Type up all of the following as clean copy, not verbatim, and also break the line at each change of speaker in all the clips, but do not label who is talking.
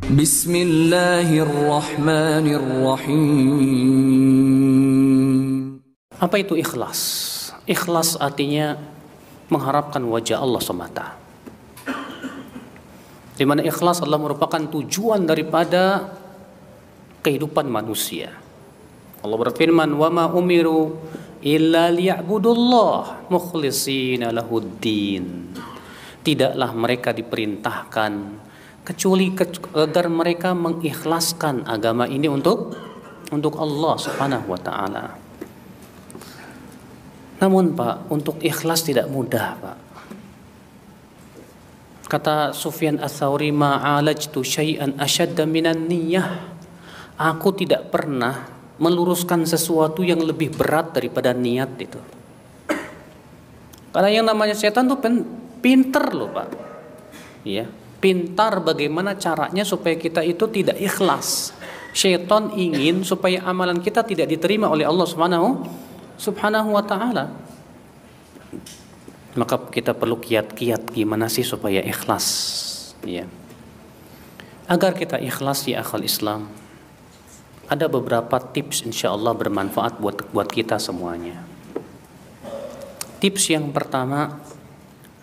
Bismillahirrahmanirrahim.
Apa itu ikhlas? Ikhlas artinya mengharapkan wajah Allah semata. Di mana ikhlas adalah merupakan tujuan daripada kehidupan manusia. Allah berfirman, "Wa ma umiru illa liya'budullah mukhlishina lahuddin." Tidaklah mereka diperintahkan kecuali agar mereka mengikhlaskan agama ini untuk Allah Subhanahu wa taala. Namun Pak, untuk ikhlas tidak mudah, Pak. Kata Sufyan Ats-Tsauri, "Ma'alajtu syai'an ashadda minan niyyah." Aku tidak pernah meluruskan sesuatu yang lebih berat daripada niat itu. Karena yang namanya setan tuh pinter loh, Pak. Iya, pintar bagaimana caranya supaya kita itu tidak ikhlas. Syaitan ingin supaya amalan kita tidak diterima oleh Allah Subhanahu wa ta'ala. Maka kita perlu kiat-kiat gimana sih supaya ikhlas, ya. Agar kita ikhlas ya akhal Islam, ada beberapa tips insyaallah bermanfaat buat kita semuanya. Tips yang pertama,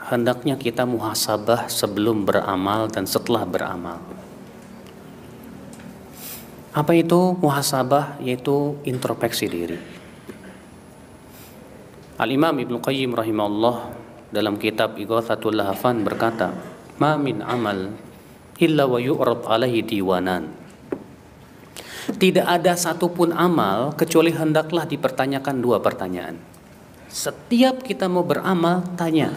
hendaknya kita muhasabah sebelum beramal dan setelah beramal. Apa itu muhasabah? Yaitu introspeksi diri. Al-Imam Ibnu Qayyim rahimahullah dalam kitab Ighatsatul Lahfan berkata, "Ma min amal illa wa yu'rad alaihi diwanan." Tidak ada satupun amal kecuali hendaklah dipertanyakan dua pertanyaan. Setiap kita mau beramal, tanya.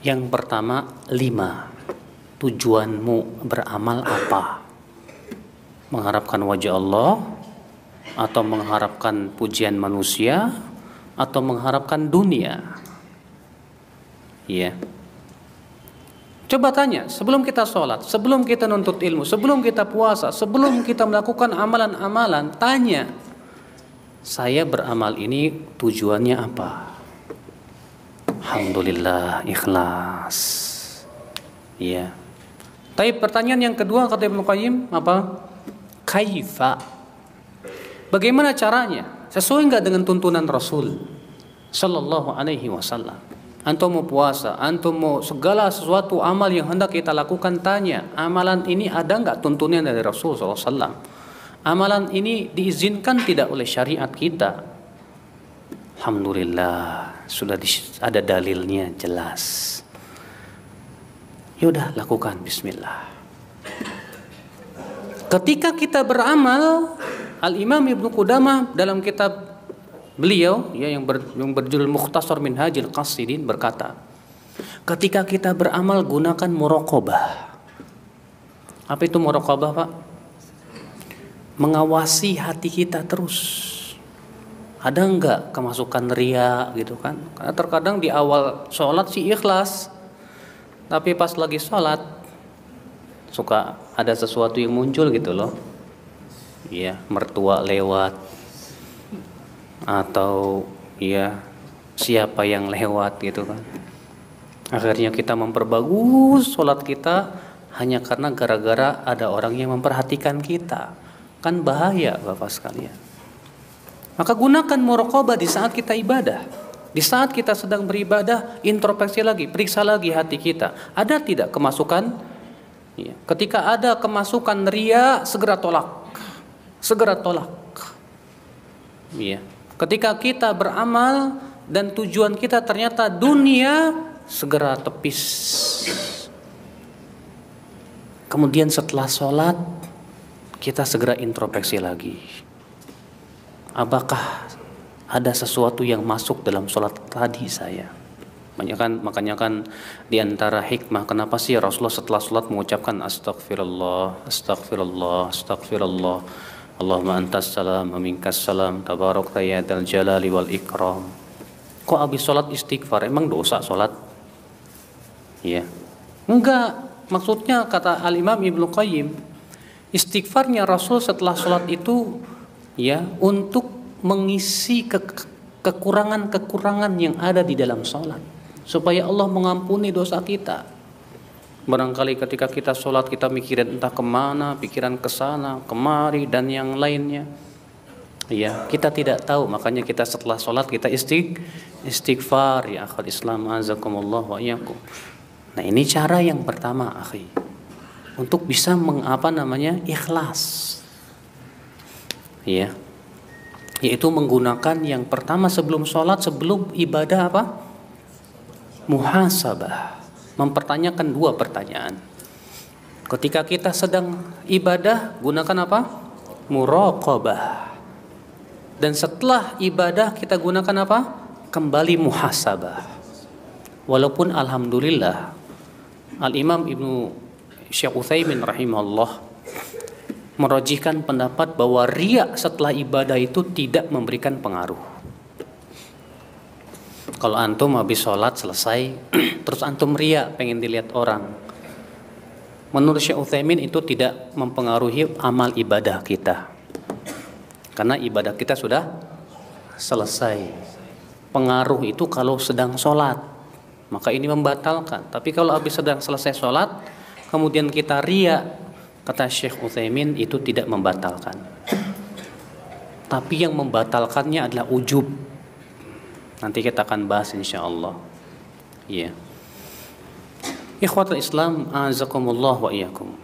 Yang pertama, 5. Tujuanmu beramal apa? Mengharapkan wajah Allah, atau mengharapkan pujian manusia, atau mengharapkan dunia? Ya. Coba tanya, sebelum kita sholat, sebelum kita nuntut ilmu, sebelum kita puasa, sebelum kita melakukan amalan-amalan, tanya, saya beramal ini tujuannya apa? Alhamdulillah, ikhlas. Ya. Tapi pertanyaan yang kedua kata Ibnu Qayyim apa? Kaifa? Bagaimana caranya? Sesuai enggak dengan tuntunan Rasul sallallahu alaihi wasallam? Antum mau puasa, antum mau segala sesuatu amal yang hendak kita lakukan, tanya, amalan ini ada enggak tuntunan dari Rasul sallallahu alaihi wasallam? Amalan ini diizinkan tidak oleh syariat kita? Alhamdulillah, sudah ada dalilnya jelas. Yaudah, lakukan, bismillah. Ketika kita beramal, Al-Imam Ibnu Qudamah dalam kitab beliau ya, yang berjudul Mukhtasar Minhajil Qasidin berkata, ketika kita beramal gunakan muraqabah. Apa itu muraqabah, Pak? Mengawasi hati kita terus. Ada enggak kemasukan ria gitu kan? Karena terkadang di awal sholat sih ikhlas, tapi pas lagi sholat suka ada sesuatu yang muncul gitu loh. Iya, mertua lewat, atau ya siapa yang lewat gitu kan. Akhirnya kita memperbagus sholat kita hanya karena gara-gara ada orang yang memperhatikan kita. Kan bahaya Bapak sekalian. Maka gunakan muraqabah di saat kita ibadah. Di saat kita sedang beribadah, introspeksi lagi, periksa lagi hati kita. Ada tidak kemasukan? Ya. Ketika ada kemasukan ria, segera tolak. Segera tolak. Ya. Ketika kita beramal dan tujuan kita ternyata dunia, segera tepis. Kemudian setelah sholat, kita segera introspeksi lagi. Apakah ada sesuatu yang masuk dalam sholat tadi saya? Makanya kan di antara hikmah kenapa sih Rasulullah setelah sholat mengucapkan astagfirullah, astagfirullah, astagfirullah, Allahumma antas salam wa minkas salam, tabarakta ya dzal jalali wal ikram. Kok habis sholat istighfar? Emang dosa sholat? Iya. Enggak. Maksudnya kata Al-Imam Ibnu Qayyim, istighfarnya Rasul setelah sholat itu ya untuk mengisi kekurangan-kekurangan yang ada di dalam sholat, supaya Allah mengampuni dosa kita. Barangkali ketika kita sholat kita mikirin entah kemana, pikiran kesana, kemari dan yang lainnya. Ya, kita tidak tahu, makanya kita setelah sholat kita istighfar ya akhal Islam azakumullah wa iyyakum. Nah, ini cara yang pertama, akhi. Untuk bisa ikhlas. Ya. Yaitu menggunakan yang pertama sebelum sholat, sebelum ibadah apa? Muhasabah. Mempertanyakan dua pertanyaan. Ketika kita sedang ibadah, gunakan apa? Muraqabah. Dan setelah ibadah kita gunakan apa? Kembali muhasabah. Walaupun alhamdulillah Al-Imam Ibnu Syekh Utsaimin rahimahullah merajihkan pendapat bahwa riya setelah ibadah itu tidak memberikan pengaruh. Kalau antum habis sholat selesai terus antum riya pengen dilihat orang, menurut Syekh Utsaimin itu tidak mempengaruhi amal ibadah kita. Karena ibadah kita sudah selesai. Pengaruh itu kalau sedang sholat, maka ini membatalkan. Tapi kalau habis sedang selesai sholat, kemudian kita riya, kata Syekh Utsaimin itu tidak membatalkan. Tapi yang membatalkannya adalah ujub. Nanti kita akan bahas insyaallah. Iya. Ikhwatul Islam, azakumullah wa iyyakum.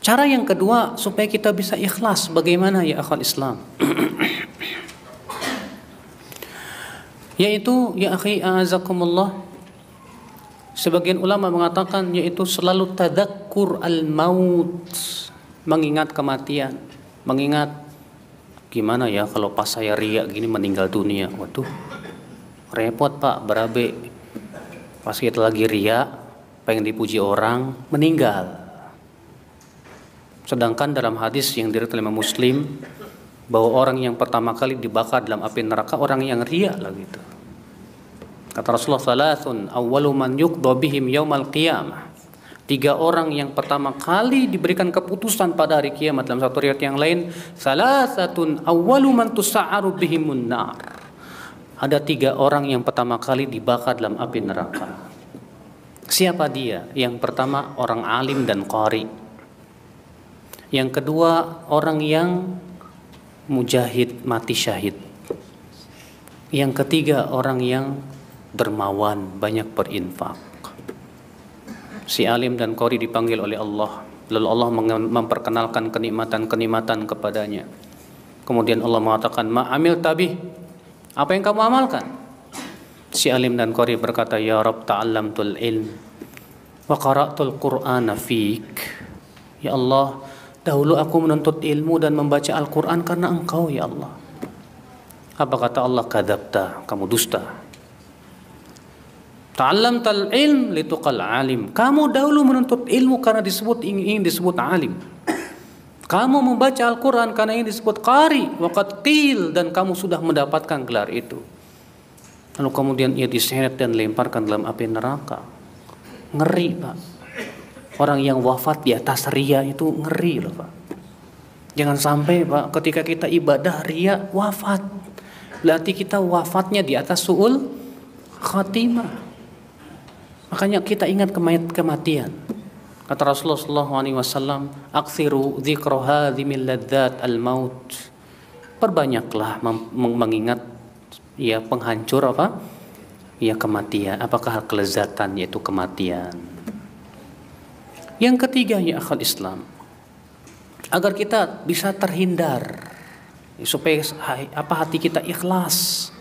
Cara yang kedua supaya kita bisa ikhlas, bagaimana ya akhwat Islam? Yaitu ya akhi a'azakumullah, sebagian ulama mengatakan yaitu selalu tadzakkur al-maut, mengingat kematian, mengingat gimana ya kalau pas saya riya gini meninggal dunia. Waduh, repot Pak, berabe. Pas kita lagi riya, pengen dipuji orang, meninggal. Sedangkan dalam hadis yang diriwayatkan oleh Muslim bahwa orang yang pertama kali dibakar dalam api neraka orang yang riya lah gitu. Kata Rasulullah salasun awwalu man yuqda bihim yaumal qiyamah. 3 orang yang pertama kali diberikan keputusan pada hari kiamat. Dalam satu riwayat yang lain, salasatun awwalu man tusa'aru bihimun nar. Ada 3 orang yang pertama kali dibakar dalam api neraka. Siapa dia? Yang pertama orang alim dan qari. Yang kedua orang yang mujahid mati syahid. Yang ketiga orang yang dermawan, banyak berinfak. Si alim dan qari dipanggil oleh Allah, lalu Allah memperkenalkan kenikmatan-kenikmatan kepadanya. Kemudian Allah mengatakan, "Ma'amil tabih." Apa yang kamu amalkan? Si alim dan qari berkata, "Ya Rabb, ta'allamtul ilm wa qara'tul Qur'ana fik." Ya Allah, dahulu aku menuntut ilmu dan membaca Al-Quran karena Engkau ya Allah. Apa kata Allah? Kadzabta, kamu dusta. Ta'allamtal ilm lituqal alim. Kamu dahulu menuntut ilmu karena ingin disebut alim. Kamu membaca Al-Quran karena ingin disebut qari. Waqad qil, dan kamu sudah mendapatkan gelar itu. Lalu kemudian ia diseret dan lemparkan dalam api neraka. Ngeri Pak. Orang yang wafat di atas riya itu ngeri loh Pak. Jangan sampai Pak ketika kita ibadah riya wafat. Berarti kita wafatnya di atas su'ul khatimah. Makanya kita ingat kematian. Kata Rasulullah SAW, "Aktsiru dzikra hadzimil ladzat al-maut." Perbanyaklah mengingat ya penghancur apa? Ya kematian. Apakah kelezatan yaitu kematian? Yang ketiga ya akhal Islam, agar kita bisa terhindar supaya hati kita ikhlas,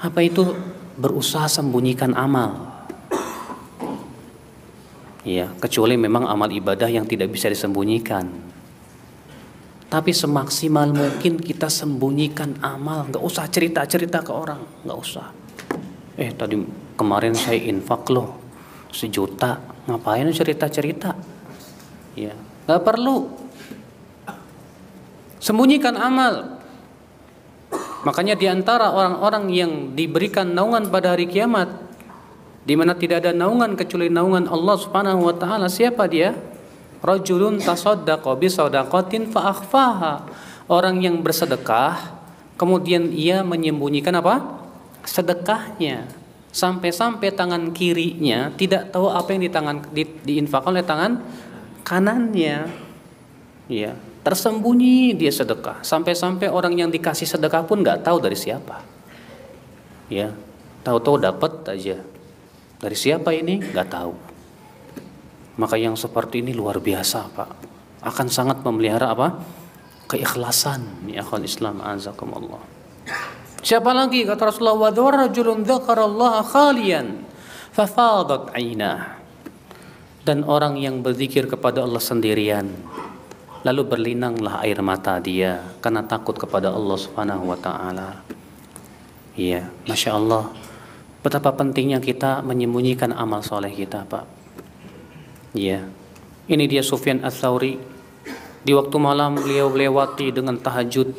apa itu berusaha sembunyikan amal. Ya, kecuali memang amal ibadah yang tidak bisa disembunyikan. Tapi semaksimal mungkin kita sembunyikan amal, nggak usah cerita-cerita ke orang, nggak usah. Tadi kemarin saya infak loh 1 juta. Ngapain cerita-cerita? Ya, nggak perlu. Sembunyikan amal. Makanya diantara orang-orang yang diberikan naungan pada hari kiamat, di mana tidak ada naungan kecuali naungan Allah Subhanahu wa taala, siapa dia? Rajulun tasaddaqa bi shadaqatin fa akhfaha. Orang yang bersedekah kemudian ia menyembunyikan apa? Sedekahnya. Sampai-sampai tangan kirinya tidak tahu apa yang diinfakkan oleh tangan kanannya. Ya, tersembunyi dia sedekah. Sampai-sampai orang yang dikasih sedekah pun nggak tahu dari siapa. Ya, tahu-tahu dapat aja. Dari siapa ini? Nggak tahu. Maka yang seperti ini luar biasa, Pak. Akan sangat memelihara apa? Keikhlasan. Ya akhwal Islam, azakumullah. Siapa lagi kata Rasulullah, wa rajulun dzakarallaha khalian fafadat 'ainah. Dan orang yang berzikir kepada Allah sendirian, lalu berlinanglah air mata dia karena takut kepada Allah Subhanahu wa taala. Iya, Masya Allah. Betapa pentingnya kita menyembunyikan amal soleh kita, Pak. Iya. Ini dia Sufyan Ats-Tsauri. Di waktu malam beliau melewati dengan tahajud.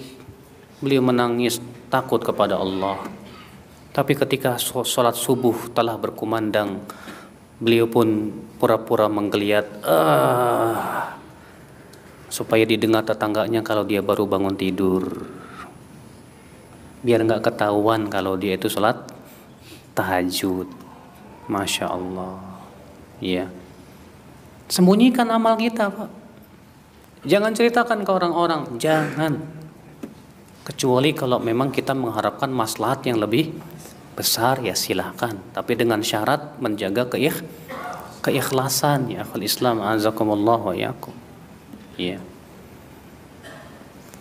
Beliau menangis takut kepada Allah. Tapi ketika sholat subuh telah berkumandang, beliau pun pura-pura menggeliat supaya didengar tetangganya kalau dia baru bangun tidur, biar nggak ketahuan kalau dia itu sholat tahajud. Masya Allah. Ya, sembunyikan amal kita, Pak. Jangan ceritakan ke orang-orang, jangan. Kecuali kalau memang kita mengharapkan maslahat yang lebih besar, ya silahkan. Tapi dengan syarat menjaga keikhlasan. Ya akhul Islam, azakumullah wa yakum. Ya.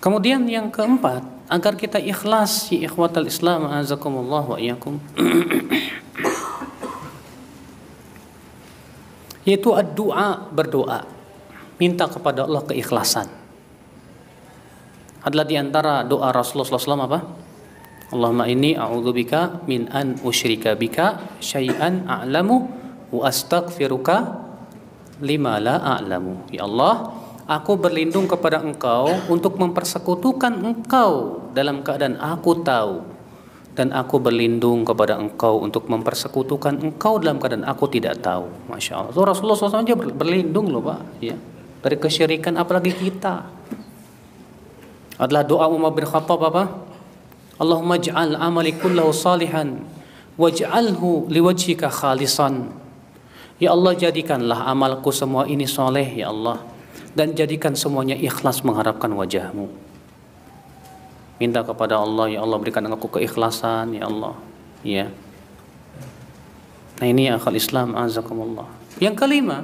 Kemudian yang keempat, agar kita ikhlas, ya ikhwatal Islam, azakumullah wa yakum. Yaitu ad-du'a, berdoa. Minta kepada Allah keikhlasan. Adalah diantara doa Rasulullah SAW apa? Allahumma inni a'udzubika min an usyrika bika syai'an a'lamu wa astaghfiruka lima la a'lamu. Ya Allah, aku berlindung kepada Engkau untuk mempersekutukan Engkau dalam keadaan aku tahu, dan aku berlindung kepada Engkau untuk mempersekutukan Engkau dalam keadaan aku tidak tahu. Masya Allah. So, Rasulullah SAW aja berlindung loh, Pak, ya, dari kesyirikan, apalagi kita. Adalah doa Umar bin Khattab apa? Allahumma ij'al amali kullahu salihan waj'alhu liwajhika khalisan. Ya Allah, jadikanlah amalku semua ini soleh, ya Allah, dan jadikan semuanya ikhlas mengharapkan wajahmu. Minta kepada Allah, ya Allah berikan aku keikhlasan, ya Allah. Ya. Nah ini akhal Islam, azakumullah. Yang kelima,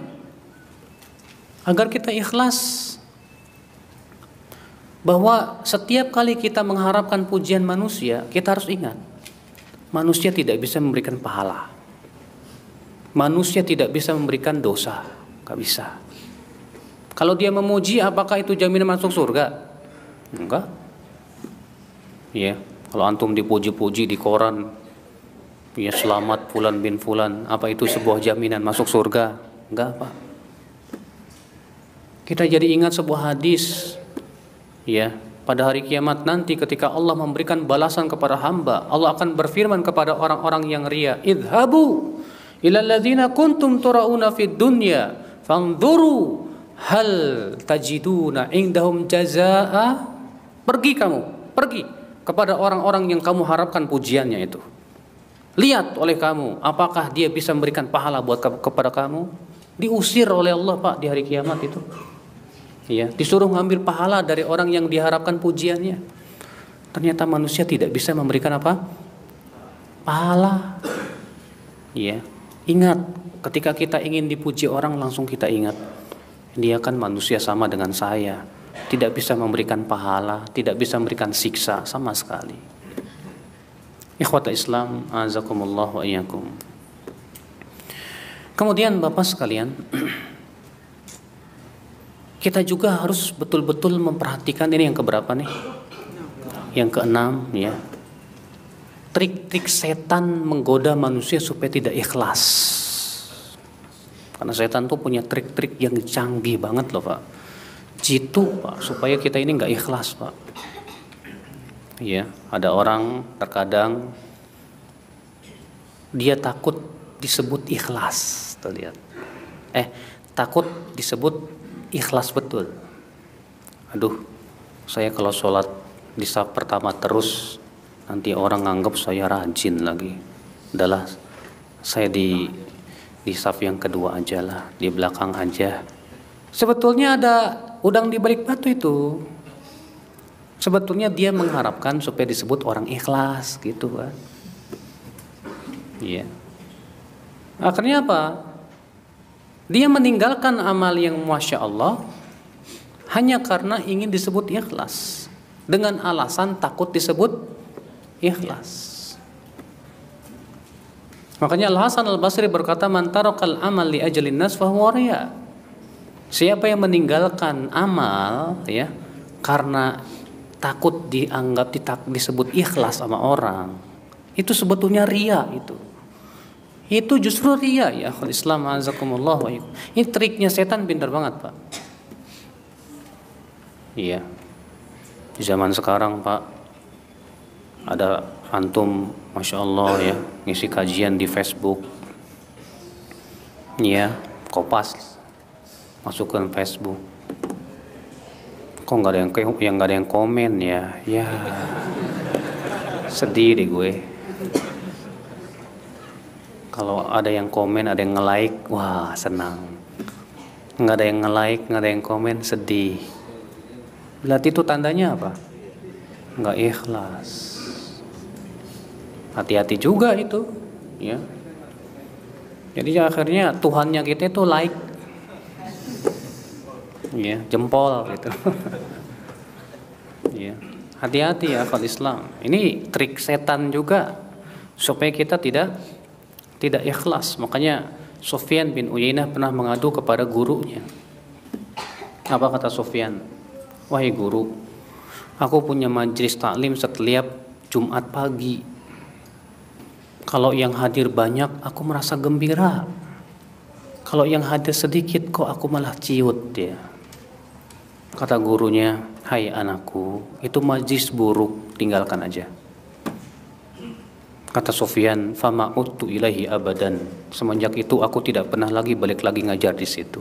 agar kita ikhlas, bahwa setiap kali kita mengharapkan pujian manusia, kita harus ingat, manusia tidak bisa memberikan pahala. Manusia tidak bisa memberikan dosa, gak bisa. Kalau dia memuji, apakah itu jaminan masuk surga? Enggak. Ya, kalau antum dipuji-puji di koran, ya selamat fulan bin fulan, apa itu sebuah jaminan masuk surga? Enggak, Pak. Kita jadi ingat sebuah hadis. Ya, pada hari kiamat nanti ketika Allah memberikan balasan kepada hamba, Allah akan berfirman kepada orang-orang yang ria, idhabu ila alladzina kuntum turauna fid dunya fanzuru hal tajiduna indahum jazaa. Pergi kepada orang-orang yang kamu harapkan pujiannya itu. Lihat oleh kamu, apakah dia bisa memberikan pahala buat kepada kamu? Diusir oleh Allah, Pak, di hari kiamat itu. Ya, disuruh ngambil pahala dari orang yang diharapkan pujiannya. Ternyata manusia tidak bisa memberikan apa? Pahala. Ya, ingat, ketika kita ingin dipuji orang, langsung kita ingat, dia kan manusia sama dengan saya, tidak bisa memberikan pahala, tidak bisa memberikan siksa sama sekali. Ikhwata Islam, azakumullah wa iyyakum. Kemudian Bapak sekalian, kita juga harus betul-betul memperhatikan, ini yang keberapa nih? Yang keenam, ya. Trik-trik setan menggoda manusia supaya tidak ikhlas. Karena setan tuh punya trik-trik yang canggih banget loh, Pak. Jitu, Pak, supaya kita ini nggak ikhlas, Pak. Ya, ada orang terkadang dia takut disebut ikhlas, tuh lihat. Takut disebut ikhlas betul. Aduh, saya kalau sholat di saf pertama terus, nanti orang nganggap saya rajin lagi. Udahlah, Saya di saf yang kedua aja lah, di belakang aja. Sebetulnya ada udang di balik batu itu. Sebetulnya dia mengharapkan supaya disebut orang ikhlas gitu kan. Iya. Akhirnya apa? Dia meninggalkan amal yang Masya Allah hanya karena ingin disebut ikhlas, dengan alasan takut disebut ikhlas. Makanya Al-Hasan Al-Basri berkata, man tarakal amal li ajalin nas fahuwa riya. Siapa yang meninggalkan amal ya karena takut dianggap disebut ikhlas sama orang, itu sebetulnya riya itu. Itu justru riya ya akhul Islam azakumullah wa ikum. Ini triknya setan, pintar banget, Pak. Iya. Di zaman sekarang, Pak, ada antum Masya Allah ya ngisi kajian di Facebook. Iya, kopas masukkan Facebook. Kok nggak ada yang komen ya? Ya, sedih deh gue. Kalau ada yang komen, ada yang nge-like, wah senang. Nggak ada yang nge-like, nggak ada yang komen, sedih. Berarti itu tandanya apa? Nggak ikhlas. Hati-hati juga itu, ya. Jadi akhirnya Tuhannya kita itu like, ya, jempol gitu. Ya, hati-hati ya kalau Islam. Ini trik setan juga supaya kita tidak ikhlas. Makanya Sufyan bin Uyainah pernah mengadu kepada gurunya. Apa kata Sufyan? Wahai guru, aku punya majelis taklim setiap Jumat pagi. Kalau yang hadir banyak, aku merasa gembira. Kalau yang hadir sedikit, kok aku malah ciut dia. Kata gurunya, hai anakku, itu majlis buruk, tinggalkan aja. Kata Sufyan, fama uttu ilahi abadan. Semenjak itu aku tidak pernah lagi balik lagi ngajar di situ.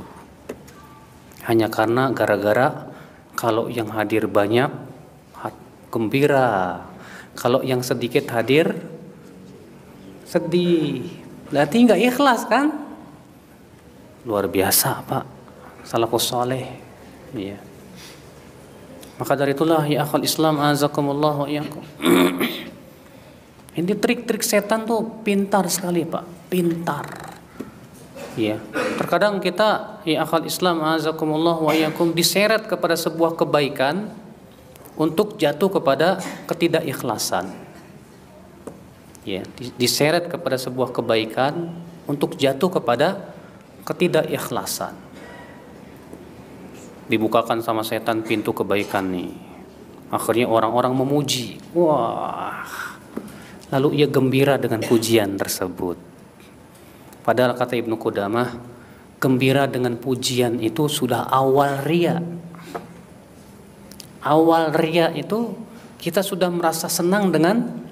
Hanya karena gara-gara kalau yang hadir banyak, gembira. Kalau yang sedikit hadir, sedih. Berarti nggak ikhlas kan? Luar biasa, Pak. Salafus saleh. Iya. Maka dari itulah ya akhul Islam azakumullah wa iyyakum. Ini trik-trik setan tuh pintar sekali, Pak. Pintar. Iya. Terkadang kita ya akhul Islam azakumullah wa iyyakum diseret kepada sebuah kebaikan untuk jatuh kepada ketidakikhlasan. Ya, diseret kepada sebuah kebaikan untuk jatuh kepada ketidakikhlasan. Dibukakan sama setan pintu kebaikan nih. Akhirnya orang-orang memuji. Wah. Lalu ia gembira dengan pujian tersebut. Padahal kata Ibnu Qudamah, gembira dengan pujian itu sudah awal riya. Awal riya itu kita sudah merasa senang dengan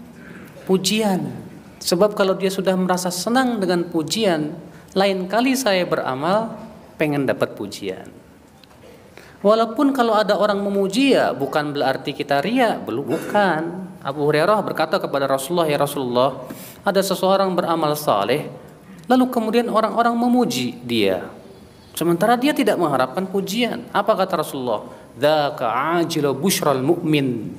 pujian. Sebab kalau dia sudah merasa senang dengan pujian, lain kali saya beramal pengen dapat pujian. Walaupun kalau ada orang memuji ya bukan berarti kita riya, bukan. Abu Hurairah berkata kepada Rasulullah, ya Rasulullah, ada seseorang beramal saleh, lalu kemudian orang-orang memuji dia, sementara dia tidak mengharapkan pujian. Apa kata Rasulullah? Dzaka ajilu busyral mu'min.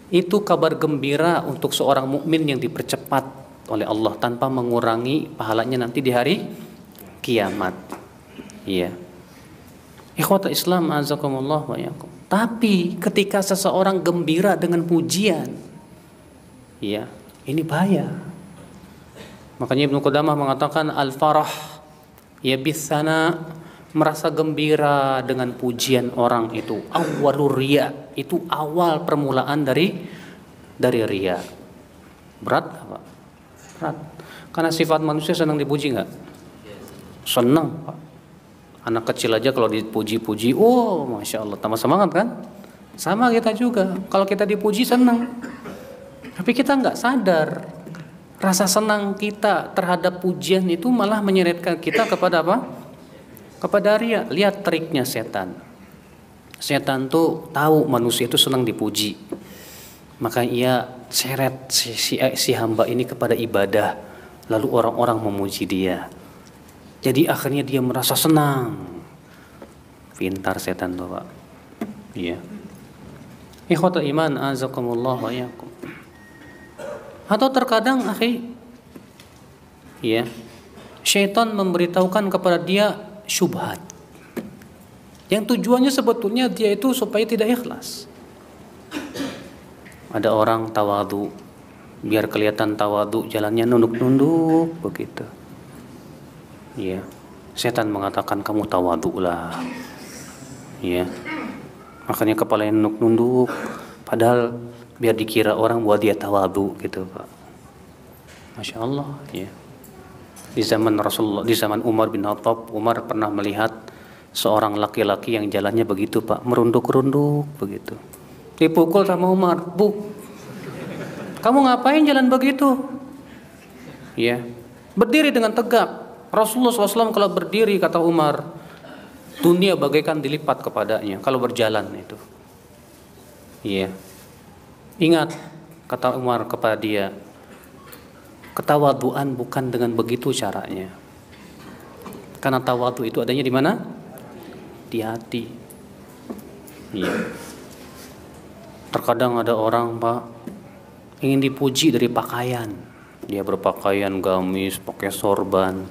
Itu kabar gembira untuk seorang mukmin yang dipercepat oleh Allah tanpa mengurangi pahalanya nanti di hari kiamat. Iya. Ikhwatul Islam azakumullah wa iyyakum. Tapi ketika seseorang gembira dengan pujian, iya, ini bahaya. Makanya Ibnu Qudamah mengatakan al-farah ya bisana, merasa gembira dengan pujian orang itu awwalur riya, itu awal permulaan dari riya. Berat apa? Berat. Karena sifat manusia senang dipuji enggak? Senang, Pak. Anak kecil aja kalau dipuji-puji, oh Masya Allah, tambah semangat kan? Sama kita juga, kalau kita dipuji senang. Tapi kita nggak sadar, rasa senang kita terhadap pujian itu malah menyeretkan kita kepada apa? Kepada riya. Lihat triknya setan. Setan tuh tahu manusia itu senang dipuji, maka ia seret si hamba ini kepada ibadah lalu orang-orang memuji dia. Jadi akhirnya dia merasa senang. Pintar setan tuh, Pak. Iya. Ikhwatul iman, azakumullah wa iyyakum. Atau terkadang, akhi, ya, syaitan memberitahukan kepada dia syubhat. Yang tujuannya sebetulnya dia itu supaya tidak ikhlas. Ada orang tawadu, biar kelihatan tawadu, jalannya nunduk-nunduk begitu. Ya, setan mengatakan kamu tawadu lah. Ya, makanya kepalanya nunduk-nunduk. Padahal biar dikira orang bahwa dia tawadu gitu, Pak. Masya Allah, ya. Di zaman Rasulullah, di zaman Umar bin Khattab, Umar pernah melihat seorang laki-laki yang jalannya begitu, Pak, merunduk-runduk begitu. Dipukul sama Umar, "Bu, kamu ngapain jalan begitu?" Ya, berdiri dengan tegak. Rasulullah SAW kalau berdiri, kata Umar, dunia bagaikan dilipat kepadanya kalau berjalan itu. Iya. Ingat, kata Umar kepada dia, ketawaduan bukan dengan begitu caranya. Karena tawadu itu adanya di mana? Di hati. Iya. Terkadang ada orang, Pak, ingin dipuji dari pakaian. Dia berpakaian gamis, pakai sorban.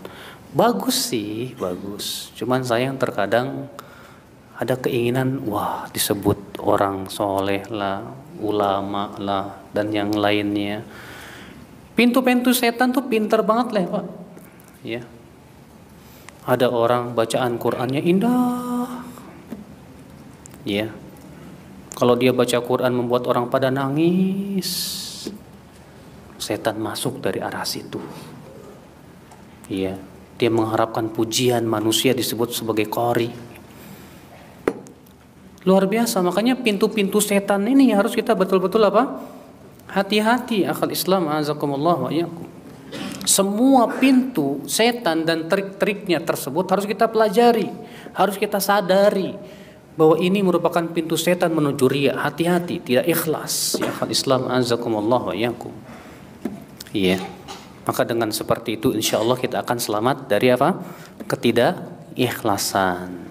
Bagus sih, bagus. Cuman sayang terkadang ada keinginan, wah, disebut orang soleh lah, ulama lah, dan yang lainnya. Pintu-pintu setan tuh pintar banget lah, Pak. Ya. Ada orang bacaan Qur'annya indah. Ya. Kalau dia baca Quran membuat orang pada nangis, setan masuk dari arah situ. Ya. Dia mengharapkan pujian manusia disebut sebagai qori. Luar biasa, makanya pintu-pintu setan ini harus kita betul-betul apa? Hati-hati, akal Islam, azakumullah wa iyyakum. Semua pintu setan dan trik-triknya tersebut harus kita pelajari, harus kita sadari bahwa ini merupakan pintu setan menuju riya. Hati-hati, tidak ikhlas. Ya akal Islam, azakumullah wa iyyakum. Iya. Maka dengan seperti itu insya Allah kita akan selamat dari apa? Ketidakikhlasan.